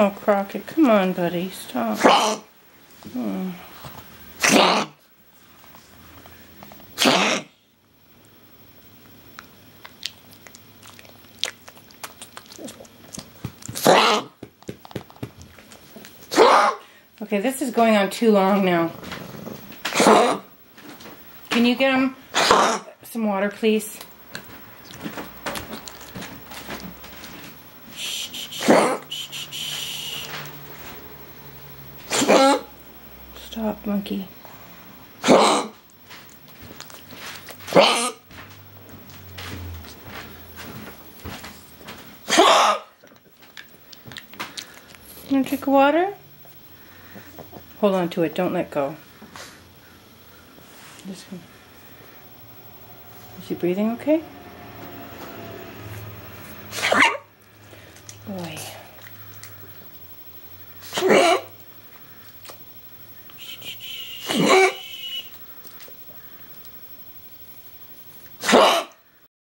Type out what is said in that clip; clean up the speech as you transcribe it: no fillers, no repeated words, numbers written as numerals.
Oh, Crockett, come on, buddy, stop. Oh. Okay, this is going on too long now. Can you get him some water, please? Stop, monkey. You want to drink water? Hold on to it, don't let go. Is he breathing okay? Boy.